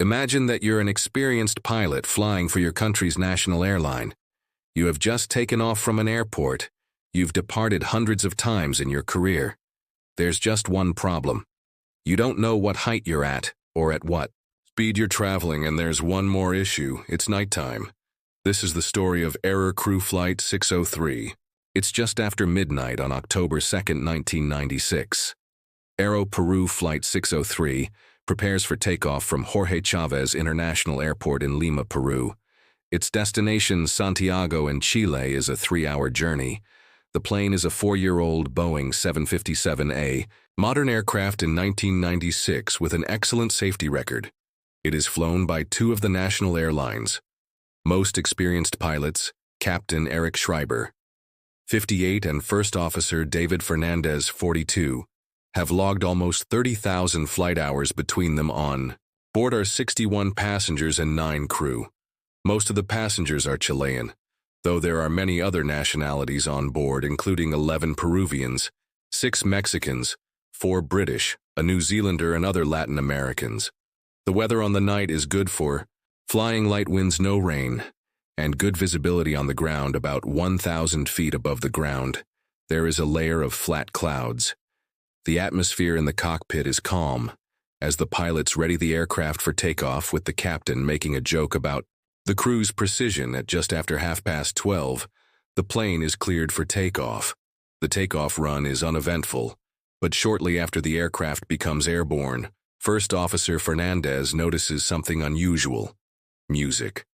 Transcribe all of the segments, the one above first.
Imagine that you're an experienced pilot flying for your country's national airline. You have just taken off from an airport. You've departed hundreds of times in your career. There's just one problem. You don't know what height you're at, or at what speed you're traveling, and there's one more issue. It's nighttime. This is the story of Aeroperú Flight 603. It's just after midnight on October 2, 1996. Aeroperú Flight 603 prepares for takeoff from Jorge Chávez International Airport in Lima, Peru. Its destination, Santiago in Chile, is a 3-hour journey. The plane is a 4-year-old Boeing 757A, modern aircraft in 1996 with an excellent safety record. It is flown by 2 of the national airlines. Most experienced pilots, Captain Eric Schreiber, 58, and First Officer David Fernandez, 42, have logged almost 30,000 flight hours between them. On board are 61 passengers and 9 crew. Most of the passengers are Chilean, though there are many other nationalities on board, including 11 Peruvians, 6 Mexicans, 4 British, a New Zealander, and other Latin Americans. The weather on the night is good for flying, light winds, no rain, and good visibility on the ground about 1,000 feet above the ground. There is a layer of flat clouds. The atmosphere in the cockpit is calm, as the pilots ready the aircraft for takeoff, with the captain making a joke about the crew's precision. At just after 12:30, the plane is cleared for takeoff. The takeoff run is uneventful, but shortly after the aircraft becomes airborne, First Officer Fernandez notices something unusual: music.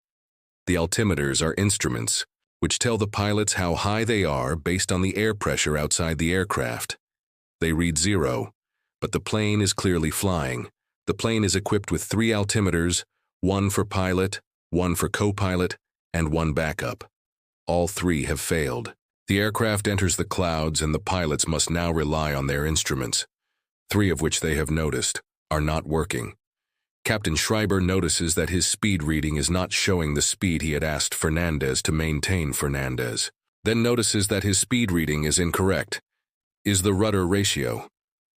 The altimeters are instruments which tell the pilots how high they are based on the air pressure outside the aircraft. They read 0, but the plane is clearly flying. The plane is equipped with 3 altimeters, 1 for pilot, 1 for co-pilot, and 1 backup. All 3 have failed. The aircraft enters the clouds, and the pilots must now rely on their instruments. 3 of which they have noticed are not working. Captain Schreiber notices that his speed reading is not showing the speed he had asked Fernandez to maintain. Fernandez then notices that his speed reading is incorrect. Is the rudder ratio.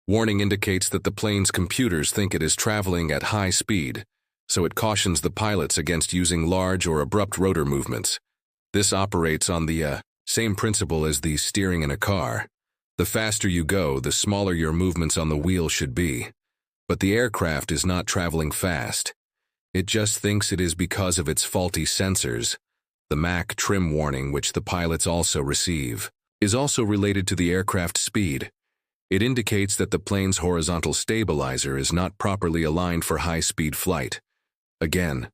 Warning indicates that the plane's computers think it is traveling at high speed, so it cautions the pilots against using large or abrupt rotor movements. This operates on the same principle as the steering in a car. The faster you go, the smaller your movements on the wheel should be. But the aircraft is not traveling fast. It just thinks it is because of its faulty sensors. The Mach trim warning, which the pilots also receive, is also related to the aircraft speed. It indicates that the plane's horizontal stabilizer is not properly aligned for high-speed flight. Again,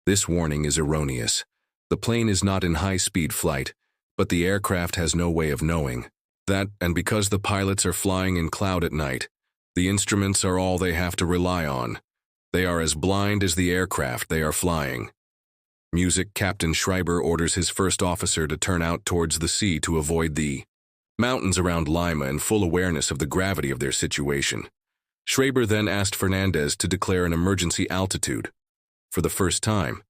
this warning is erroneous. The plane is not in high-speed flight, but the aircraft has no way of knowing that, and because the pilots are flying in cloud at night, the instruments are all they have to rely on. They are as blind as the aircraft they are flying. Music. Captain Schreiber orders his first officer to turn out towards the sea to avoid the mountains around Lima, in full awareness of the gravity of their situation. Schreiber then asked Fernandez to declare an emergency altitude. For the first time,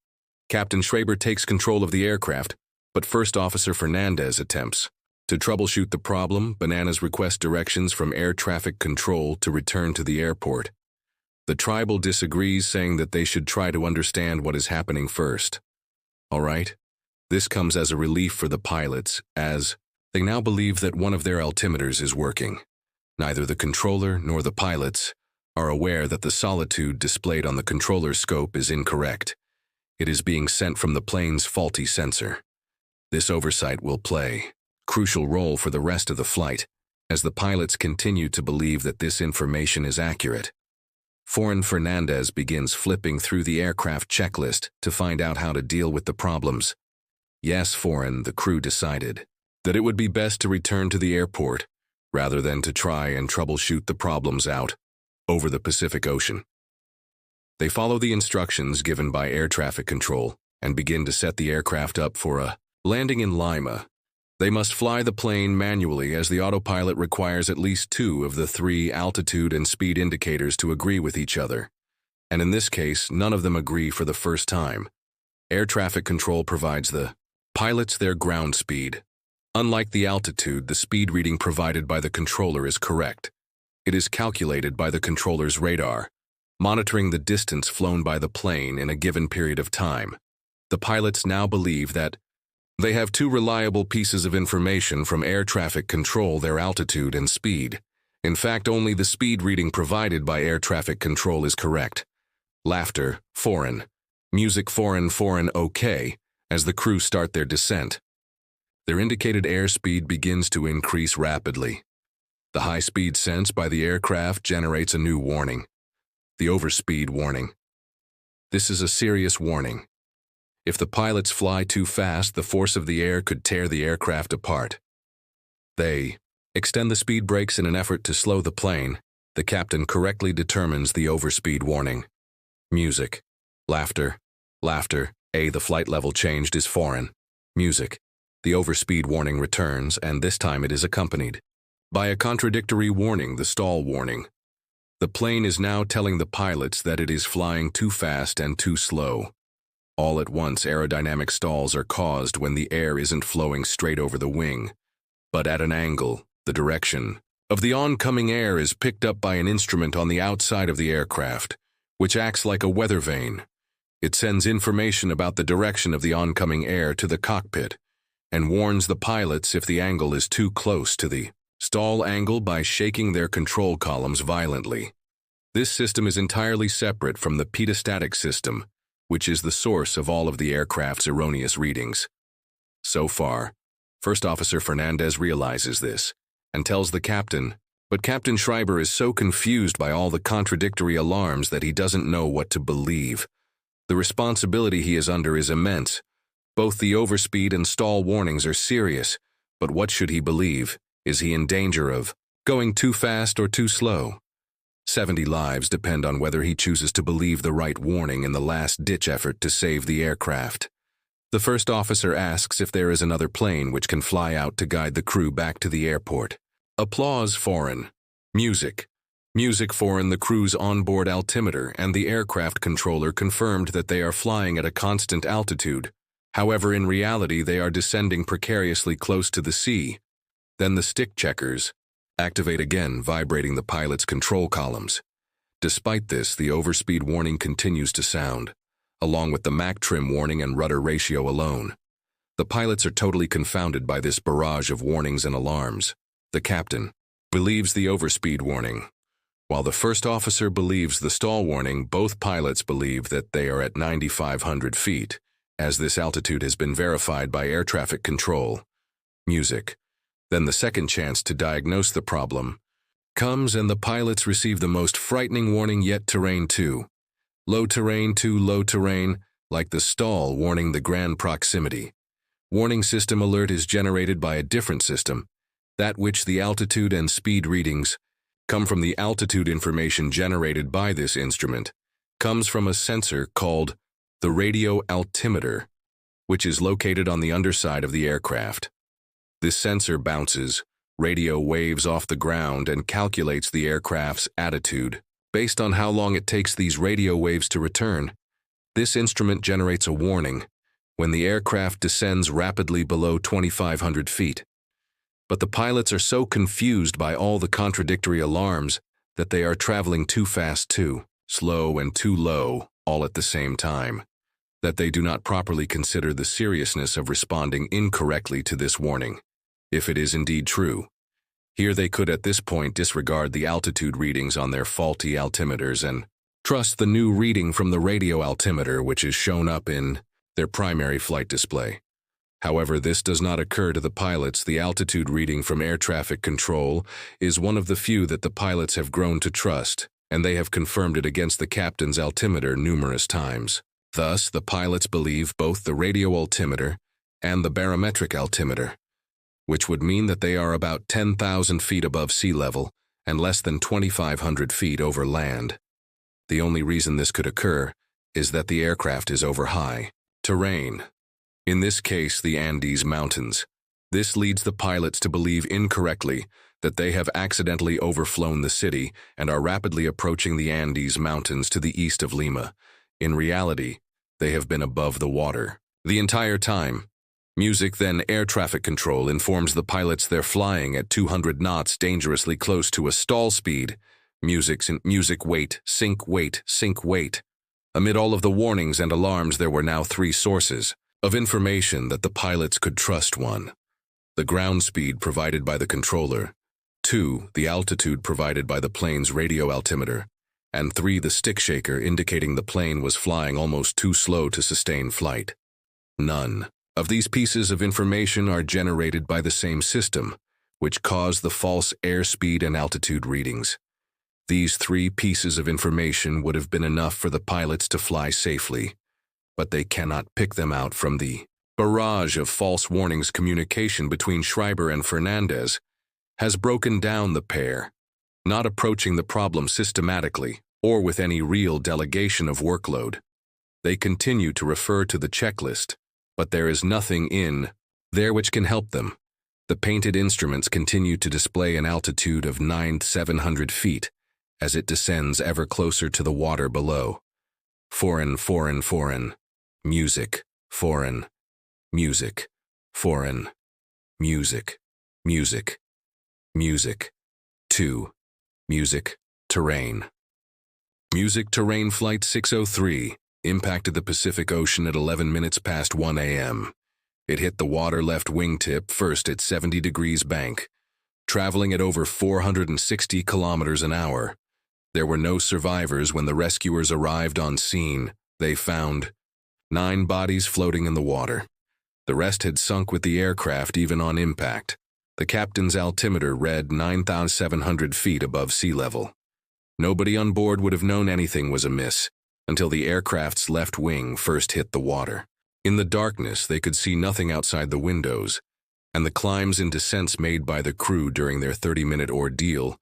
Captain Schreiber takes control of the aircraft, but First Officer Fernandez attempts to troubleshoot the problem. Bananas request directions from air traffic control to return to the airport. The tribal disagrees, saying that they should try to understand what is happening first. All right. This comes as a relief for the pilots, as they now believe that one of their altimeters is working. Neither the controller nor the pilots are aware that the solitude displayed on the controller's scope is incorrect. It is being sent from the plane's faulty sensor. This oversight will play a crucial role for the rest of the flight, as the pilots continue to believe that this information is accurate. Foreign Fernandez begins flipping through the aircraft checklist to find out how to deal with the problems. Yes, Foreign, the crew decided that it would be best to return to the airport rather than to try and troubleshoot the problems out over the Pacific Ocean. They follow the instructions given by air traffic control and begin to set the aircraft up for a landing in Lima. They must fly the plane manually, as the autopilot requires at least 2 of the 3 altitude and speed indicators to agree with each other. And in this case, none of them agree for the first time. Air traffic control provides the pilots their ground speed. Unlike the altitude, the speed reading provided by the controller is correct. It is calculated by the controller's radar. monitoring the distance flown by the plane in a given period of time. The pilots now believe that they have two reliable pieces of information from air traffic control: their altitude and speed. In fact, only the speed reading provided by air traffic control is correct. Laughter, foreign. Music, foreign, foreign, okay, as the crew start their descent. Their indicated airspeed begins to increase rapidly. The high speed sensed by the aircraft generates a new warning: the overspeed warning. This is a serious warning. If the pilots fly too fast, the force of the air could tear the aircraft apart. They extend the speed brakes in an effort to slow the plane. The captain correctly determines the overspeed warning. Music. Laughter. Laughter. The flight level changed is foreign. Music. The overspeed warning returns, and this time it is accompanied by a contradictory warning, the stall warning. The plane is now telling the pilots that it is flying too fast and too slow. All at once, aerodynamic stalls are caused when the air isn't flowing straight over the wing, but at an angle. The direction of the oncoming air is picked up by an instrument on the outside of the aircraft, which acts like a weather vane. It sends information about the direction of the oncoming air to the cockpit and warns the pilots if the angle is too close to the stall angle by shaking their control columns violently. This system is entirely separate from the pedostatic system, which is the source of all of the aircraft's erroneous readings. So far, First Officer Fernandez realizes this and tells the captain, but Captain Schreiber is so confused by all the contradictory alarms that he doesn't know what to believe. The responsibility he is under is immense. Both the overspeed and stall warnings are serious, but what should he believe? Is he in danger of going too fast or too slow? 70 lives depend on whether he chooses to believe the right warning in the last-ditch effort to save the aircraft. The first officer asks if there is another plane which can fly out to guide the crew back to the airport. Applause, foreign. Music. Music, foreign. The crew's onboard altimeter and the aircraft controller confirmed that they are flying at a constant altitude. However, in reality, they are descending precariously close to the sea. Then the stick checkers activate again, vibrating the pilot's control columns. Despite this, the overspeed warning continues to sound, along with the Mach trim warning and rudder ratio alone. The pilots are totally confounded by this barrage of warnings and alarms. The captain believes the overspeed warning, while the first officer believes the stall warning. Both pilots believe that they are at 9,500 feet, as this altitude has been verified by air traffic control. Music. Then the second chance to diagnose the problem comes, and the pilots receive the most frightening warning yet: terrain 2. Low terrain 2, low terrain, like the stall warning, the grand proximity. Warning system alert is generated by a different system, that which the altitude and speed readings come from. The altitude information generated by this instrument comes from a sensor called the radio altimeter, which is located on the underside of the aircraft. This sensor bounces radio waves off the ground and calculates the aircraft's attitude. Based on how long it takes these radio waves to return, this instrument generates a warning when the aircraft descends rapidly below 2,500 feet. But the pilots are so confused by all the contradictory alarms that they are traveling too fast, too slow, and too low, all at the same time, that they do not properly consider the seriousness of responding incorrectly to this warning. If it is indeed true, here they could at this point disregard the altitude readings on their faulty altimeters and trust the new reading from the radio altimeter, which is shown up in their primary flight display. However, this does not occur to the pilots. The altitude reading from air traffic control is one of the few that the pilots have grown to trust, and they have confirmed it against the captain's altimeter numerous times. Thus, the pilots believe both the radio altimeter and the barometric altimeter, which would mean that they are about 10,000 feet above sea level and less than 2,500 feet over land. The only reason this could occur is that the aircraft is over high terrain, in this case the Andes Mountains. This leads the pilots to believe incorrectly that they have accidentally overflown the city and are rapidly approaching the Andes Mountains to the east of Lima. In reality, they have been above the water the entire time. Music. Then air traffic control informs the pilots they're flying at 200 knots, dangerously close to a stall speed, Music, wait, sink, wait, sink, wait. Amid all of the warnings and alarms, there were now three sources of information that the pilots could trust. 1. The ground speed provided by the controller. 2. The altitude provided by the plane's radio altimeter. And 3. The stick shaker indicating the plane was flying almost too slow to sustain flight. None of these pieces of information are generated by the same system, which caused the false airspeed and altitude readings. These three pieces of information would have been enough for the pilots to fly safely, but they cannot pick them out from the barrage of false warnings. Communication between Schreiber and Fernandez has broken down. The pair, not approaching the problem systematically or with any real delegation of workload. They continue to refer to the checklist, but there is nothing in there which can help them. The painted instruments continue to display an altitude of 9,700 feet as it descends ever closer to the water below. Foreign. Music. Foreign. Music. Foreign. Music. Music. Music. 2. Music. Terrain. Music. Terrain. Flight 603 impacted the Pacific Ocean at 11 minutes past 1 a.m. It hit the water left wingtip first at 70 degrees bank, traveling at over 460 kilometers an hour. There were no survivors when the rescuers arrived on scene. They found 9 bodies floating in the water. The rest had sunk with the aircraft even on impact. The captain's altimeter read 9,700 feet above sea level. Nobody on board would have known anything was amiss until the aircraft's left wing first hit the water. In the darkness, they could see nothing outside the windows, and the climbs and descents made by the crew during their 30-minute ordeal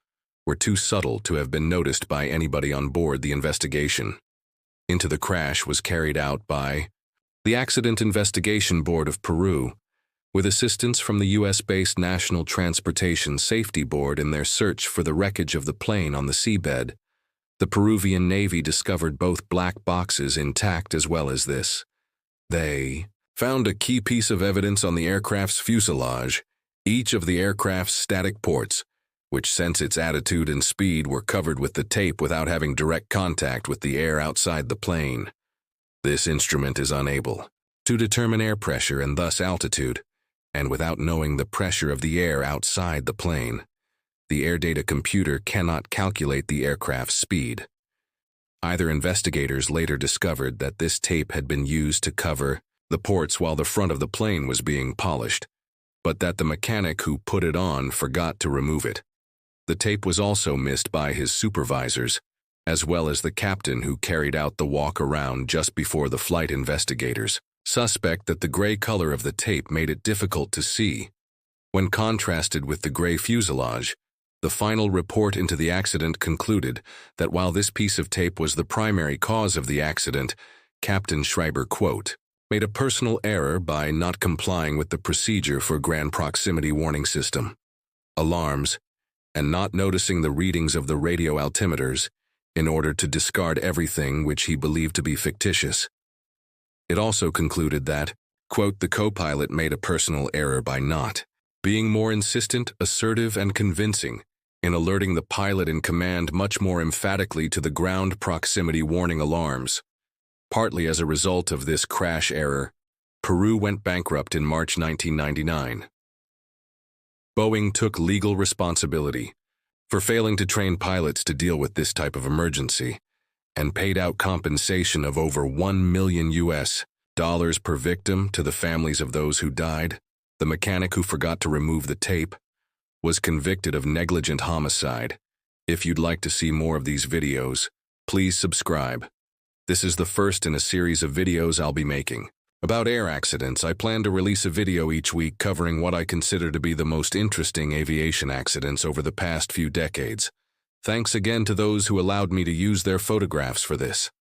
were too subtle to have been noticed by anybody on board. The investigation into the crash was carried out by the Accident Investigation Board of Peru, with assistance from the U.S.-based National Transportation Safety Board in their search for the wreckage of the plane on the seabed. The Peruvian Navy discovered both black boxes intact as well as this. They found a key piece of evidence on the aircraft's fuselage. Each of the aircraft's static ports, which sense its attitude and speed, were covered with the tape without having direct contact with the air outside the plane. This instrument is unable to determine air pressure and thus altitude, and without knowing the pressure of the air outside the plane, the air data computer cannot calculate the aircraft's speed. Either investigators later discovered that this tape had been used to cover the ports while the front of the plane was being polished, but that the mechanic who put it on forgot to remove it. The tape was also missed by his supervisors, as well as the captain who carried out the walk-around just before the flight. Investigators suspect that the gray color of the tape made it difficult to see. When contrasted with the gray fuselage, the final report into the accident concluded that while this piece of tape was the primary cause of the accident, Captain Schreiber, quote, made a personal error by not complying with the procedure for ground proximity warning system alarms and not noticing the readings of the radio altimeters in order to discard everything which he believed to be fictitious. It also concluded that, quote, the co-pilot made a personal error by not being more insistent, assertive, and convincing in alerting the pilot in command much more emphatically to the ground proximity warning alarms. Partly as a result of this crash error, Peru went bankrupt in March 1999. Boeing took legal responsibility for failing to train pilots to deal with this type of emergency and paid out compensation of over $1 million per victim to the families of those who died. The mechanic who forgot to remove the tape was convicted of negligent homicide. If you'd like to see more of these videos, please subscribe. This is the first in a series of videos I'll be making. About air accidents, I plan to release a video each week covering what I consider to be the most interesting aviation accidents over the past few decades. Thanks again to those who allowed me to use their photographs for this.